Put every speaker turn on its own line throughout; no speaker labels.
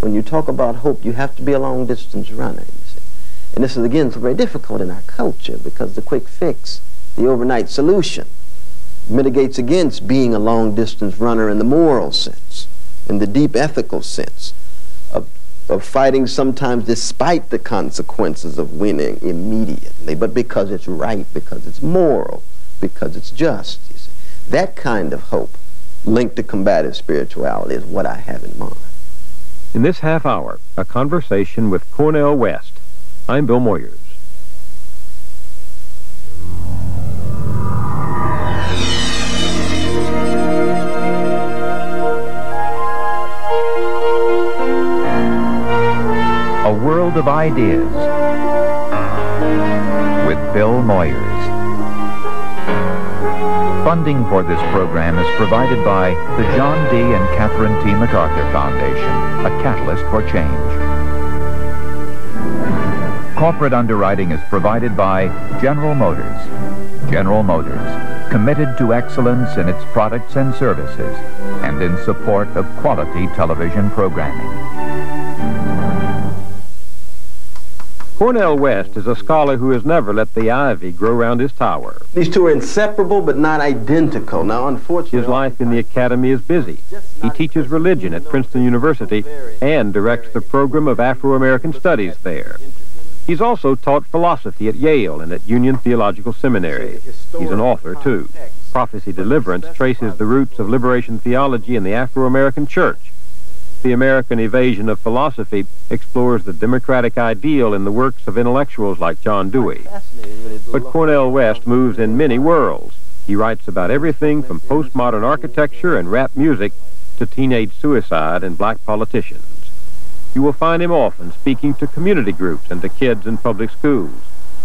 When you talk about hope, you have to be a long-distance runner, you see. And this is, again, so very difficult in our culture because the quick fix, the overnight solution, mitigates against being a long-distance runner in the moral sense, in the deep ethical sense, of fighting sometimes despite the consequences of winning immediately, but because it's right, because it's moral, because it's just, you see. That kind of hope linked to combative spirituality is what I have in mind.
In this half hour, a conversation with Cornel West. I'm Bill Moyers.
A World of Ideas with Bill Moyers. Funding for this program is provided by the John D. and Catherine T. MacArthur Foundation, a catalyst for change. Corporate underwriting is provided by General Motors. General Motors, committed to excellence in its products and services and in support of quality television programming.
Cornel West is a scholar who has never let the ivy grow round his tower.
These two are inseparable but not identical. Now, unfortunately,
His life in the academy is busy. He teaches religion at Princeton University and directs the program of Afro-American Studies there. He's also taught philosophy at Yale and at Union Theological Seminary. He's an author, too. Prophecy Deliverance traces the roots of liberation theology in the Afro-American Church. The American Evasion of Philosophy explores the democratic ideal in the works of intellectuals like John Dewey. But Cornel West moves in many worlds. He writes about everything from postmodern architecture and rap music to teenage suicide and black politicians. You will find him often speaking to community groups and to kids in public schools,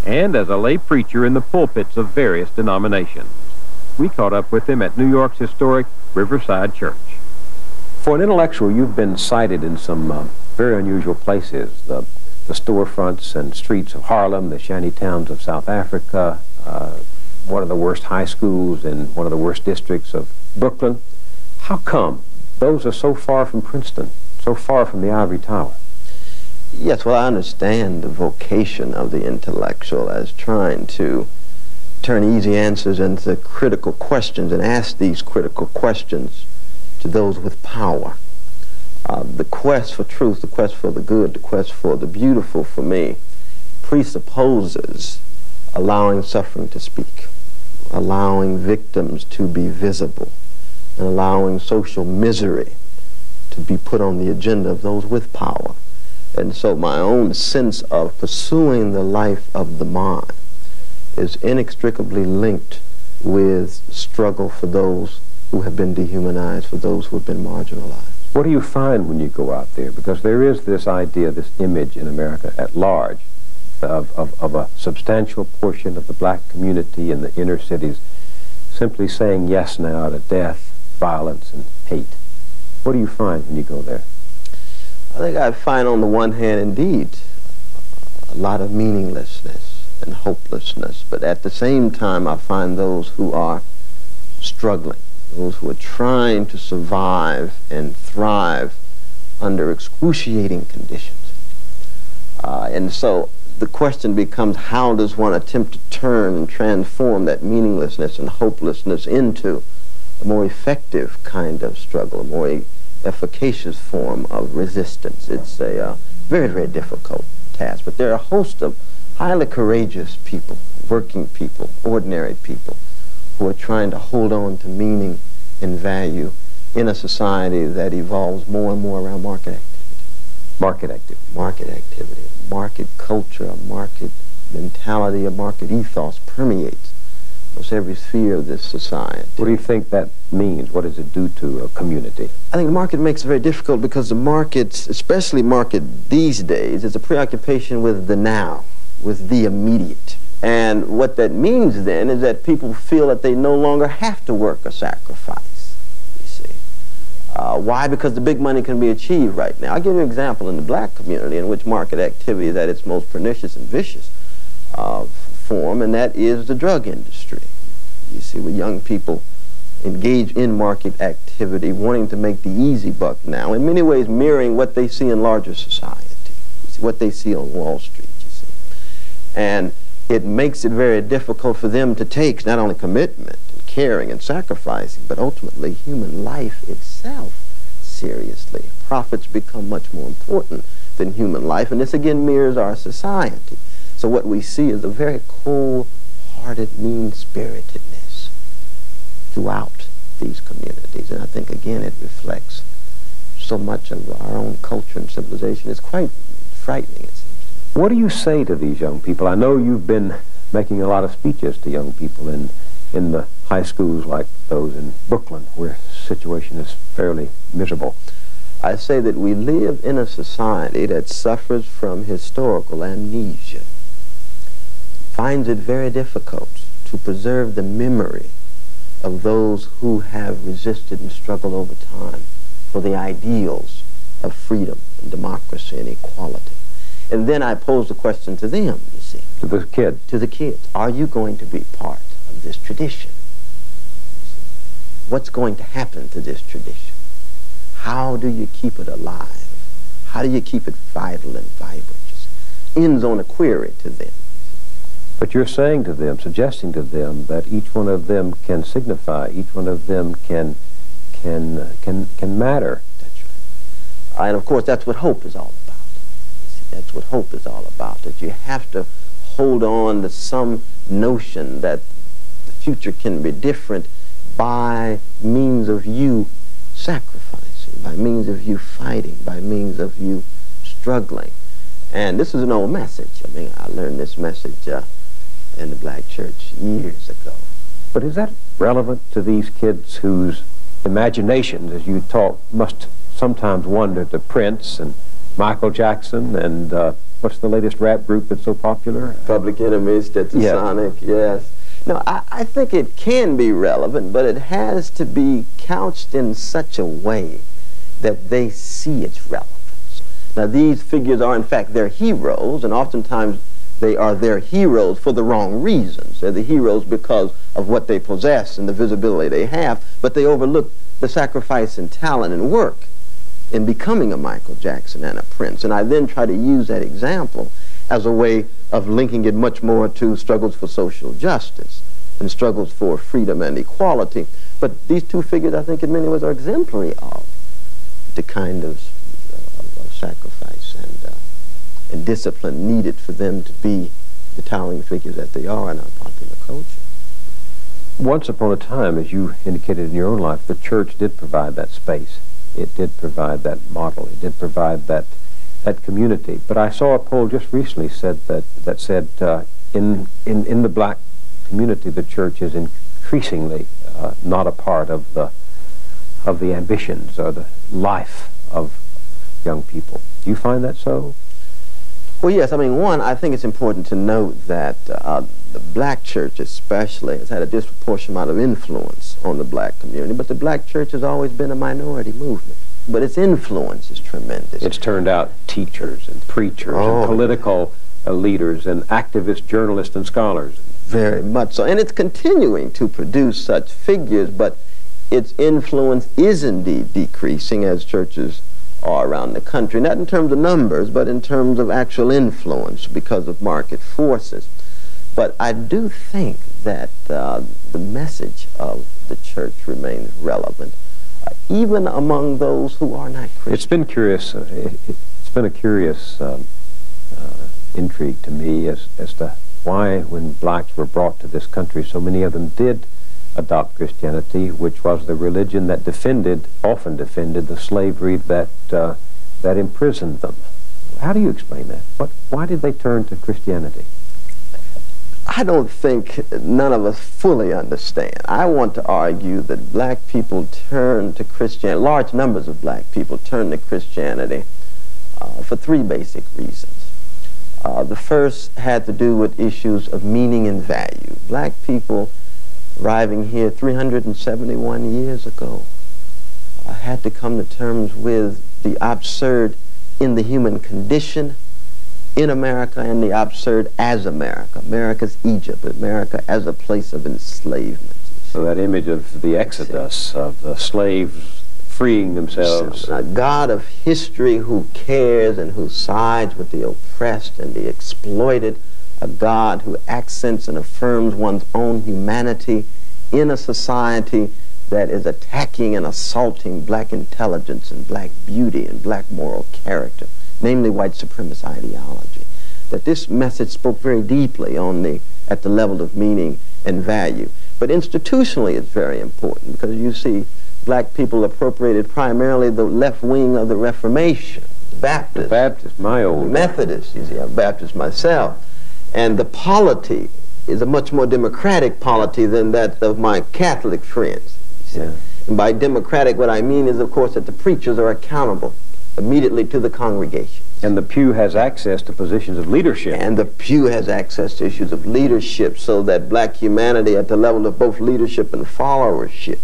and as a lay preacher in the pulpits of various denominations. We caught up with him at New York's historic Riverside Church. For an intellectual, you've been cited in some very unusual places. The storefronts and streets of Harlem, the shanty towns of South Africa, one of the worst high schools in one of the worst districts of Brooklyn. How come those are so far from Princeton, so far from the ivory tower?
Yes, well, I understand the vocation of the intellectual as trying to turn easy answers into critical questions and ask these critical questions to those with power. The quest for truth, the quest for the good, the quest for the beautiful, for me, presupposes allowing suffering to speak, allowing victims to be visible, and allowing social misery to be put on the agenda of those with power. And so my own sense of pursuing the life of the mind is inextricably linked with struggle for those who have been dehumanized, for those who have been marginalized.
What do you find when you go out there? Because there is this idea, this image in America at large of a substantial portion of the black community in the inner cities simply saying yes now to death, violence, and hate. What do you find when you go there?
I think I find on the one hand, indeed, a lot of meaninglessness and hopelessness, but at the same time I find those who are struggling, those who are trying to survive and thrive under excruciating conditions. And so the question becomes, how does one attempt to turn and transform that meaninglessness and hopelessness into a more effective kind of struggle, a more efficacious form of resistance? It's a very, very difficult task, but there are a host of highly courageous people, working people, ordinary people, who are trying to hold on to meaning and value in a society that evolves more and more around market activity.
Market activity.
Market activity. Market culture, a market mentality, a market ethos permeates almost every sphere of this society.
What do you think that means? What does it do to a community?
I think the market makes it very difficult because the markets, especially market these days, is a preoccupation with the now, with the immediate. And what that means then is that people feel that they no longer have to work or sacrifice, you see. Why? Because the big money can be achieved right now. I'll give you an example in the black community in which market activity is at its most pernicious and vicious form, and that is the drug industry. You see, with young people engage in market activity, wanting to make the easy buck now, in many ways mirroring what they see in larger society, what they see on Wall Street, you see. And it makes it very difficult for them to take not only commitment and caring and sacrificing, but ultimately human life itself seriously. Profits become much more important than human life, and this again mirrors our society. So what we see is a very cold-hearted, mean-spiritedness throughout these communities, and I think again it reflects so much of our own culture and civilization. It's quite frightening, it seems.
What do you say to these young people? I know you've been making a lot of speeches to young people in the high schools like those in Brooklyn, where the situation is fairly miserable.
I say that we live in a society that suffers from historical amnesia, finds it very difficult to preserve the memory of those who have resisted and struggled over time for the ideals of freedom and democracy and equality. And then I pose the question to them, you see.
To the kids.
To the kids. Are you going to be part of this tradition? What's going to happen to this tradition? How do you keep it alive? How do you keep it vital and vibrant? Ends on a query to them.
But you're saying to them, suggesting to them that each one of them can signify, each one of them can matter.
That's right. And of course, that's what hope is all about. You see, that's what hope is all about. That you have to hold on to some notion that the future can be different by means of you sacrificing, by means of you fighting, by means of you struggling. And this is an old message. I mean, I learned this message in the black church years ago.
But is that relevant to these kids whose imaginations, as you talk, must sometimes wander to Prince and Michael Jackson and what's the latest rap group that's so popular?
Public Enemy, Stetsasonic, yes. No, I think it can be relevant, but it has to be couched in such a way that they see its relevance. Now, these figures are, in fact, their heroes, and oftentimes they are their heroes for the wrong reasons. They're the heroes because of what they possess and the visibility they have, but they overlook the sacrifice and talent and work in becoming a Michael Jackson and a Prince. And I then try to use that example as a way of linking it much more to struggles for social justice and struggles for freedom and equality. But these two figures, I think, in many ways are exemplary of the kind of sacrifice and discipline needed for them to be the towering figures that they are in our popular culture.
Once upon a time, as you indicated in your own life, the church did provide that space. It did provide that model. It did provide that community. But I saw a poll just recently said that said in the black community, the church is increasingly not a part of the ambitions or the life of young people. Do you find that so?
Well, yes. I mean, one, I think it's important to note that the black church especially has had a disproportionate amount of influence on the black community, but the black church has always been a minority movement. But its influence is tremendous.
It's turned out teachers and preachers and political leaders and activists, journalists, and scholars.
Very much so. And it's continuing to produce such figures, but its influence is indeed decreasing as churches are around the country, not in terms of numbers, but in terms of actual influence because of market forces. But I do think that the message of the church remains relevant, even among those who are not Christian.
It's been curious. It's been a curious intrigue to me as to why, when blacks were brought to this country, so many of them did adopt Christianity, which was the religion that often defended the slavery that imprisoned them. How do you explain that? Why did they turn to Christianity?
I don't think none of us fully understand. I want to argue that black people turn to Christianity, large numbers of black people turn to Christianity for three basic reasons. The first had to do with issues of meaning and value. Black people arriving here 371 years ago had to come to terms with the absurd in the human condition in America and the absurd as America. America's Egypt, America as a place of enslavement.
So that image of the Exodus, of the slaves freeing themselves.
A God of history who cares and who sides with the oppressed and the exploited. A God who accents and affirms one's own humanity in a society that is attacking and assaulting black intelligence and black beauty and black moral character, namely white supremacist ideology. That this message spoke very deeply at the level of meaning and value. But institutionally it's very important, because you see black people appropriated primarily the left wing of the Reformation, Baptist,
my old
Methodist, you see, I'm Baptist myself. And the polity is a much more democratic polity than that of my Catholic friends.
Yeah.
And by democratic, what I mean is, of course, that the preachers are accountable immediately to the congregation.
And the pew has access to positions of leadership.
And the pew has access to issues of leadership, so that black humanity at the level of both leadership and followership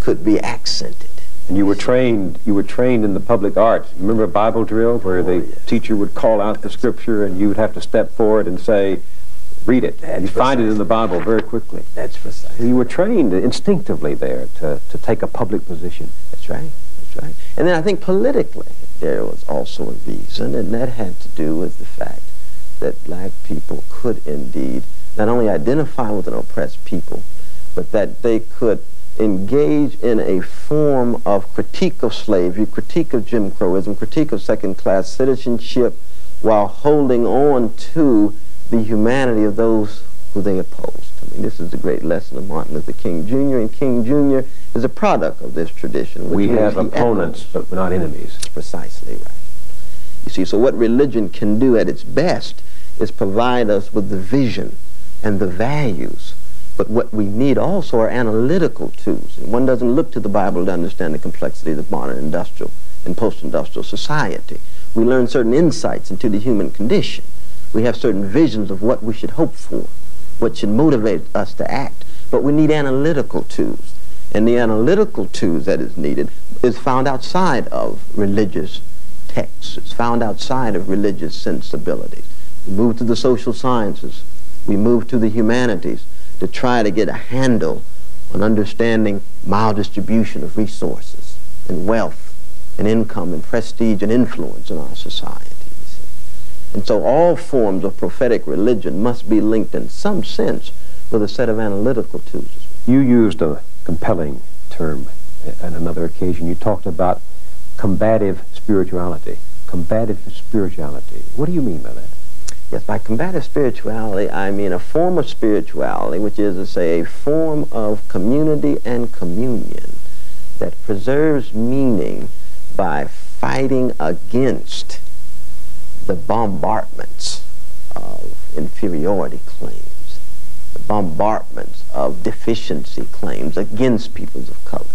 could be accented.
And you were trained in the public arts. You remember a Bible drill where the teacher would call out the scripture and you would have to step forward and say, read it. And you find it in the Bible very quickly.
That's precise.
You were trained instinctively there to take a public position.
That's right. That's right. And then I think politically there was also a reason, and that had to do with the fact that black people could indeed not only identify with an oppressed people, but that they could engage in a form of critique of slavery, critique of Jim Crowism, critique of second-class citizenship, while holding on to the humanity of those who they opposed. I mean, this is the great lesson of Martin Luther King Jr., and King Jr. is a product of this tradition.
We have opponents, but we're not enemies.
That's precisely right. You see, so what religion can do at its best is provide us with the vision and the values. But what we need also are analytical tools. And one doesn't look to the Bible to understand the complexities of modern industrial and post-industrial society. We learn certain insights into the human condition. We have certain visions of what we should hope for, what should motivate us to act. But we need analytical tools. And the analytical tools that is needed is found outside of religious texts. It's found outside of religious sensibilities. We move to the social sciences. We move to the humanities to try to get a handle on understanding maldistribution of resources and wealth and income and prestige and influence in our society. And so all forms of prophetic religion must be linked in some sense with a set of analytical tools.
You used a compelling term on another occasion. You talked about combative spirituality. Combative spirituality. What do you mean by that?
Yes, by combative spirituality, I mean a form of spirituality, which is to say a form of community and communion that preserves meaning by fighting against the bombardments of inferiority claims, the bombardments of deficiency claims against peoples of color.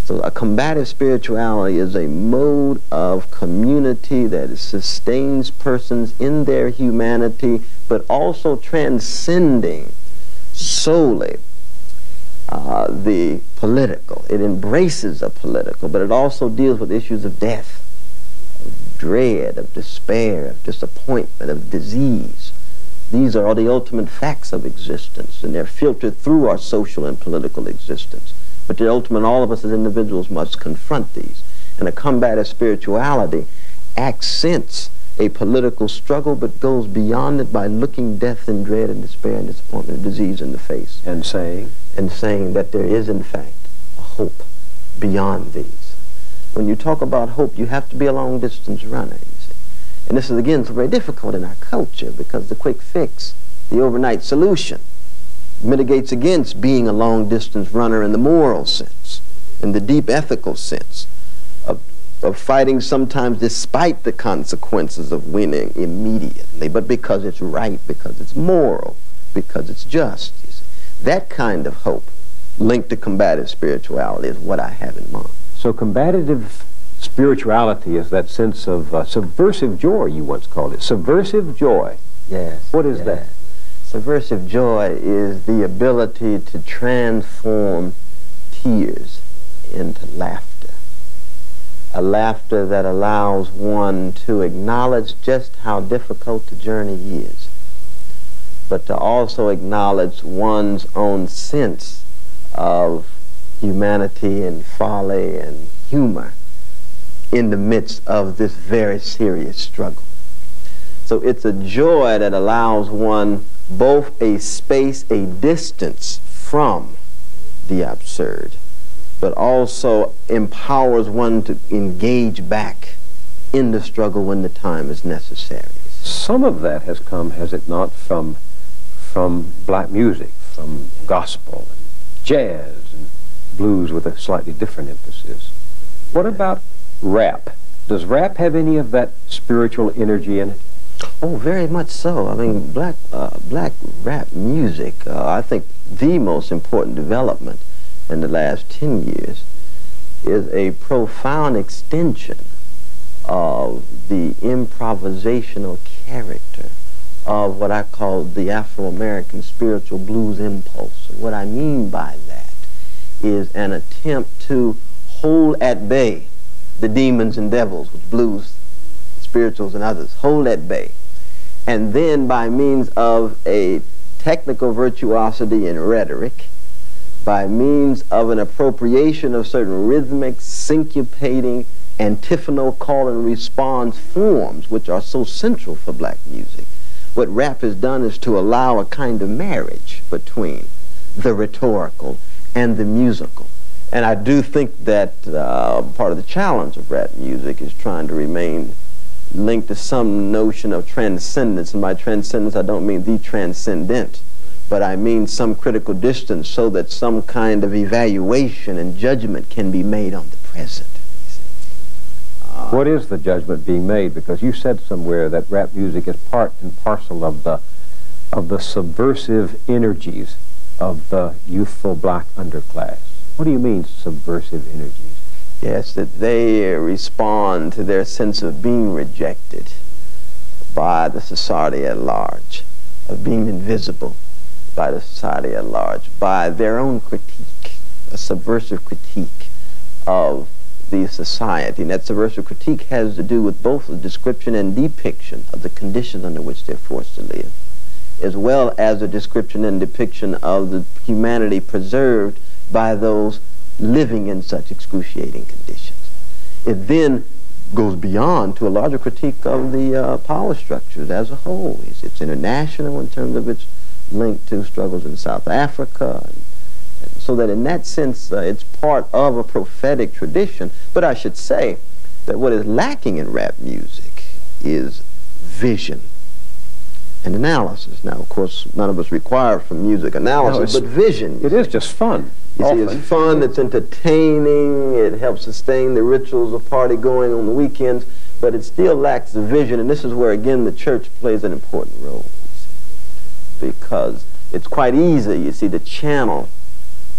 So a combative spirituality is a mode of community that sustains persons in their humanity, but also transcending solely the political. It embraces the political, but it also deals with issues of death, of dread, of despair, of disappointment, of disease. These are all the ultimate facts of existence, and they're filtered through our social and political existence. But the ultimate, all of us as individuals must confront these. And a combative spirituality accents a political struggle, but goes beyond it by looking death and dread and despair and disappointment and disease in the face.
And saying?
And saying that there is, in fact, a hope beyond these. When you talk about hope, you have to be a long-distance runner, you see. And this is, again, so very difficult in our culture, because the quick fix, the overnight solution, mitigates against being a long-distance runner in the moral sense, in the deep ethical sense, of fighting sometimes despite the consequences of winning immediately, but because it's right, because it's moral, because it's just. You see. That kind of hope linked to combative spirituality is what I have in mind.
So combative spirituality is that sense of subversive joy, you once called it. Subversive joy.
Yes.
What is that?
Subversive joy is the ability to transform tears into laughter. A laughter that allows one to acknowledge just how difficult the journey is. but to also acknowledge one's own sense of humanity and folly and humor in the midst of this very serious struggle. So it's a joy that allows one both a space, a distance from the absurd, but also empowers one to engage back in the struggle when the time is necessary.
Some of that has come, has it not, from black music, from gospel and jazz and blues with a slightly different emphasis. What about rap? Does rap have any of that spiritual energy in it?
Oh, very much so. I mean, black rap music, I think the most important development in the last 10 years is a profound extension of the improvisational character of what I call the Afro-American spiritual blues impulse. And what I mean by that is an attempt to hold at bay the demons and devils, which blues, spirituals, and others hold at bay. And then by means of a technical virtuosity in rhetoric, by means of an appropriation of certain rhythmic, syncopating, antiphonal call and response forms, which are so central for black music, what rap has done is to allow a kind of marriage between the rhetorical and the musical. And I do think that part of the challenge of rap music is trying to remain linked to some notion of transcendence. And by transcendence, I don't mean the transcendent, but I mean some critical distance so that some kind of evaluation and judgment can be made on the present.
What is the judgment being made? Because you said somewhere that rap music is part and parcel of the subversive energies of the youthful black underclass. What do you mean, subversive energies?
Yes, that they respond to their sense of being rejected by the society at large, of being invisible by the society at large, by their own critique, a subversive critique of the society. And that subversive critique has to do with both the description and depiction of the conditions under which they're forced to live, as well as the description and depiction of the humanity preserved by those living in such excruciating conditions. It then goes beyond to a larger critique of the power structures as a whole. It's international in terms of its link to struggles in South Africa, and so that in that sense it's part of a prophetic tradition. But I should say that what is lacking in rap music is vision and analysis. Now, of course, none of us require from music analysis, but vision.
It is just fun.
You see, it's fun, it's entertaining, it helps sustain the rituals of party going on the weekends, but it still lacks the vision, and this is where, again, the church plays an important role. Because it's quite easy, you see, to channel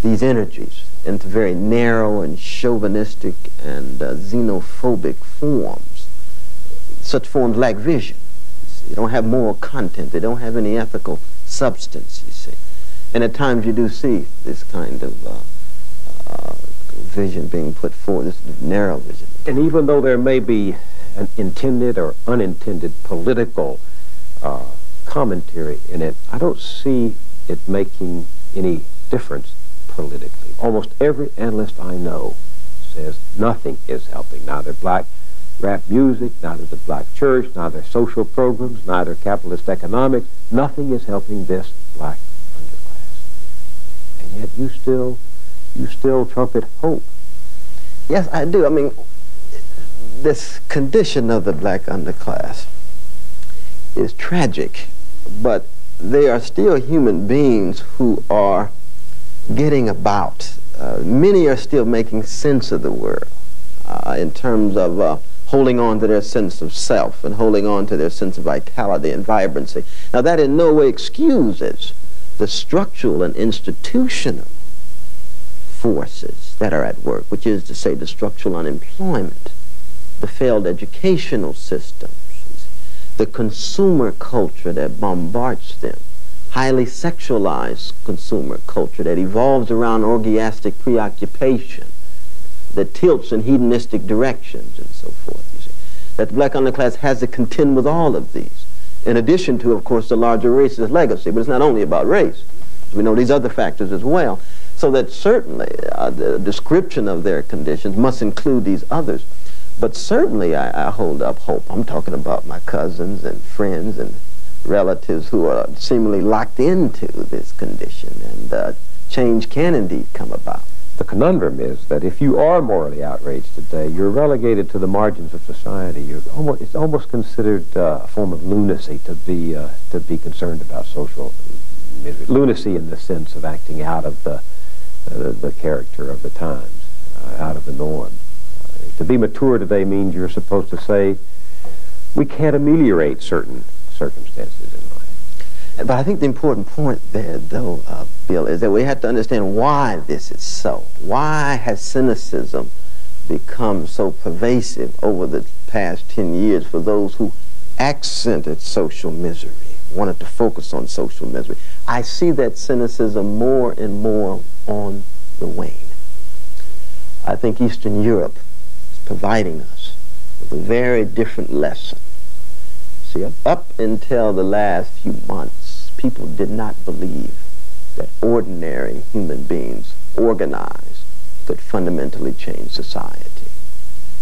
these energies into very narrow and chauvinistic and xenophobic forms. Such forms lack vision. They don't have moral content. They don't have any ethical substance, you see. And at times you do see this kind of vision being put forward, this narrow vision.
And even though there may be an intended or unintended political commentary in it, I don't see it making any difference politically. Almost every analyst I know says nothing is helping, neither black rap music, neither the black church, neither social programs, neither capitalist economics. Nothing is helping this black underclass. And yet you still trumpet hope.
Yes, I do. I mean, this condition of the black underclass is tragic, but they are still human beings who are getting about. Many are still making sense of the world in terms of holding on to their sense of self and holding on to their sense of vitality and vibrancy. Now, that in no way excuses the structural and institutional forces that are at work, which is to say the structural unemployment, the failed educational systems, the consumer culture that bombards them, highly sexualized consumer culture that evolves around orgiastic preoccupation, that tilts in hedonistic directions and so forth. You see, that the black underclass has to contend with all of these. in addition to, of course, the larger racist legacy. But it's not only about race. We know these other factors as well. So that certainly the description of their conditions must include these others. But certainly I hold up hope. I'm talking about my cousins and friends and relatives who are seemingly locked into this condition, and change can indeed come about.
The conundrum is that if you are morally outraged today, you're relegated to the margins of society. It's almost considered a form of lunacy to be concerned about social misery. Lunacy in the sense of acting out of the character of the times, out of the norm. To be mature today means you're supposed to say, we can't ameliorate certain circumstances in life.
But I think the important point there, though, Bill, is that we have to understand why this is so. Why has cynicism become so pervasive over the past 10 years for those who accented social misery, wanted to focus on social misery? I see that cynicism more and more on the wane. I think Eastern Europe is providing us with a very different lesson. See, up until the last few months, people did not believe that ordinary human beings, organized, could fundamentally change society.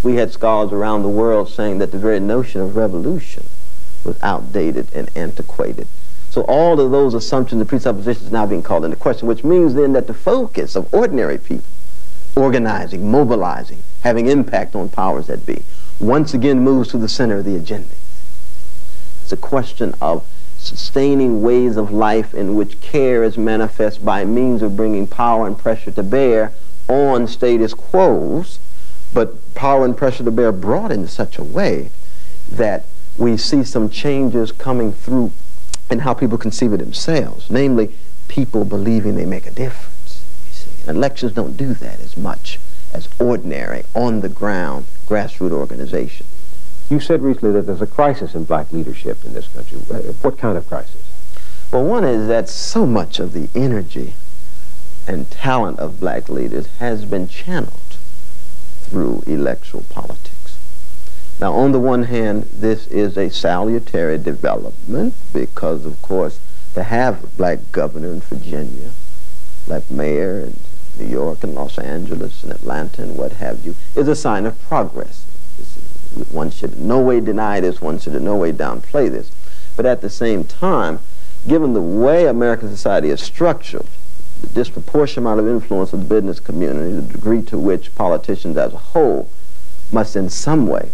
We had scholars around the world saying that the very notion of revolution was outdated and antiquated. So all of those assumptions and presuppositions now being called into question, which means then that the focus of ordinary people, organizing, mobilizing, having impact on powers that be, once again moves to the center of the agenda. It's a question of sustaining ways of life in which care is manifest by means of bringing power and pressure to bear on status quos, but power and pressure to bear brought in such a way that we see some changes coming through in how people conceive of themselves, namely people believing they make a difference. You see, and elections don't do that as much as ordinary, on-the-ground, grassroots organization.
You said recently that there's a crisis in black leadership in this country. What kind of crisis?
Well, one is that so much of the energy and talent of black leaders has been channeled through electoral politics. Now, on the one hand, this is a salutary development because, of course, to have a black governor in Virginia, black mayor in New York and Los Angeles and Atlanta and what have you, is a sign of progress. One should in no way deny this, one should in no way downplay this. But at the same time, given the way American society is structured, the disproportionate amount of influence of the business community, the degree to which politicians as a whole must in some way,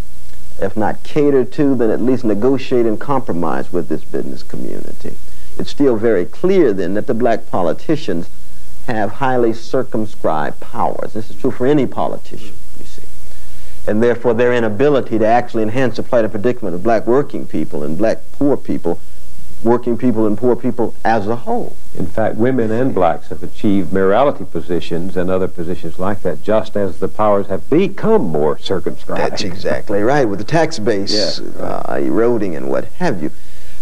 if not cater to, then at least negotiate and compromise with this business community. It's still very clear then that the black politicians have highly circumscribed powers. This is true for any politician, you see. And therefore their inability to actually enhance the plight and predicament of black working people and black poor people, working people and poor people as a whole.
In fact, women and blacks have achieved mayoralty positions and other positions like that just as the powers have become more circumscribed.
That's exactly right, with the tax base eroding and what have you.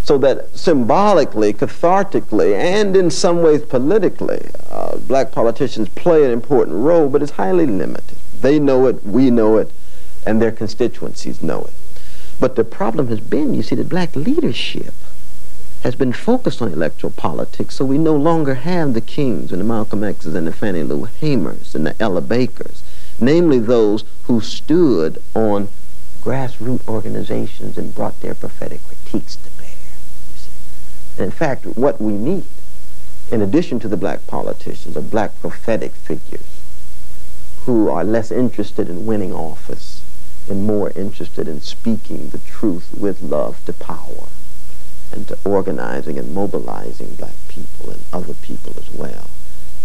So that symbolically, cathartically, and in some ways politically, black politicians play an important role, but it's highly limited. They know it, we know it, and their constituencies know it. But the problem has been, you see, that black leadership has been focused on electoral politics, so we no longer have the Kings and the Malcolm X's and the Fannie Lou Hamers and the Ella Bakers, namely those who stood on grassroots organizations and brought their prophetic critiques to bear. You see. And in fact, what we need, in addition to the black politicians, are black prophetic figures who are less interested in winning office and more interested in speaking the truth with love to power and to organizing and mobilizing black people and other people as well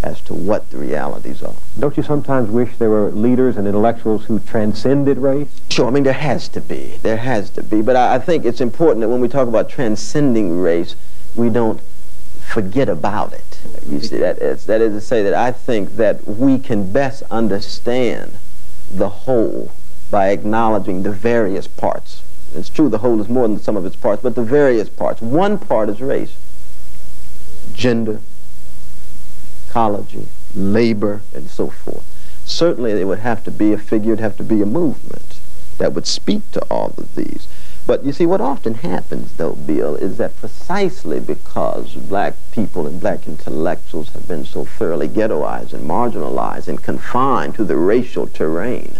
as to what the realities are.
Don't you sometimes wish there were leaders and intellectuals who transcended race?
Sure, I mean, there has to be. There has to be. But I think it's important that when we talk about transcending race, we don't forget about it. You see, that is to say that I think that we can best understand the whole by acknowledging the various parts. It's true the whole is more than the sum of its parts, but the various parts. One part is race, gender, ecology, labor, and so forth. Certainly there would have to be a figure, it would have to be a movement that would speak to all of these. But you see, what often happens, though, Bill, is that precisely because black people and black intellectuals have been so thoroughly ghettoized and marginalized and confined to the racial terrain,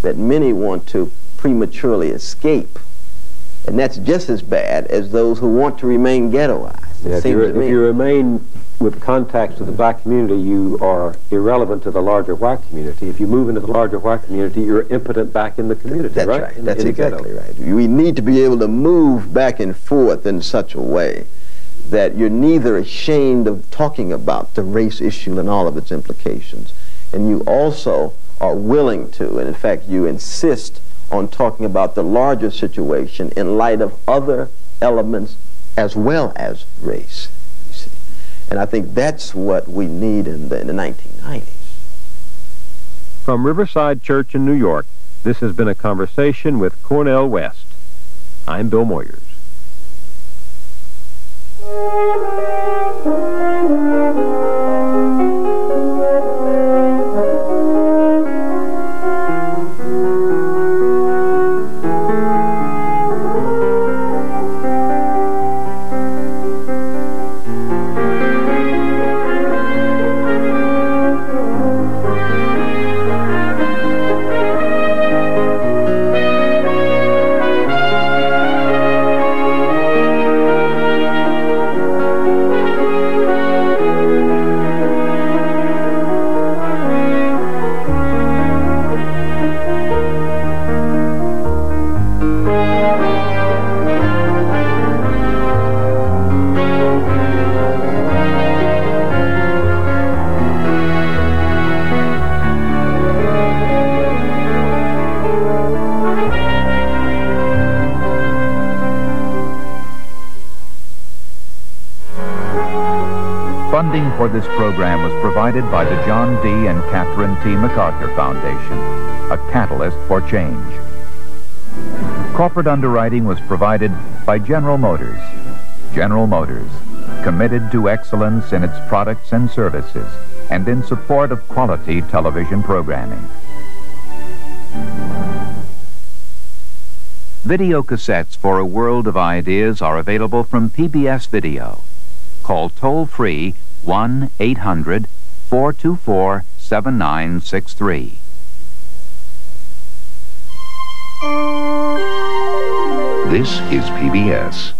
that many want to prematurely escape. And that's just as bad as those who want to remain ghettoized.
Yeah, if you remain with contacts to the black community, you are irrelevant to the larger white community. If you move into the larger white community, you're impotent back in the community,
That's
right?
That's exactly right. We need to be able to move back and forth in such a way that you're neither ashamed of talking about the race issue and all of its implications, and you also are willing to, and in fact you insist on talking about the larger situation in light of other elements as well as race. And I think that's what we need in the 1990s.
From Riverside Church in New York, this has been a conversation with Cornel West. I'm Bill Moyers.
Funding for this program was provided by the John D. and Catherine T. MacArthur Foundation, a catalyst for change. Corporate underwriting was provided by General Motors. General Motors, committed to excellence in its products and services, and in support of quality television programming. Video cassettes for a world of ideas are available from PBS Video. Call toll-free 1-800-424-7963.
This is PBS.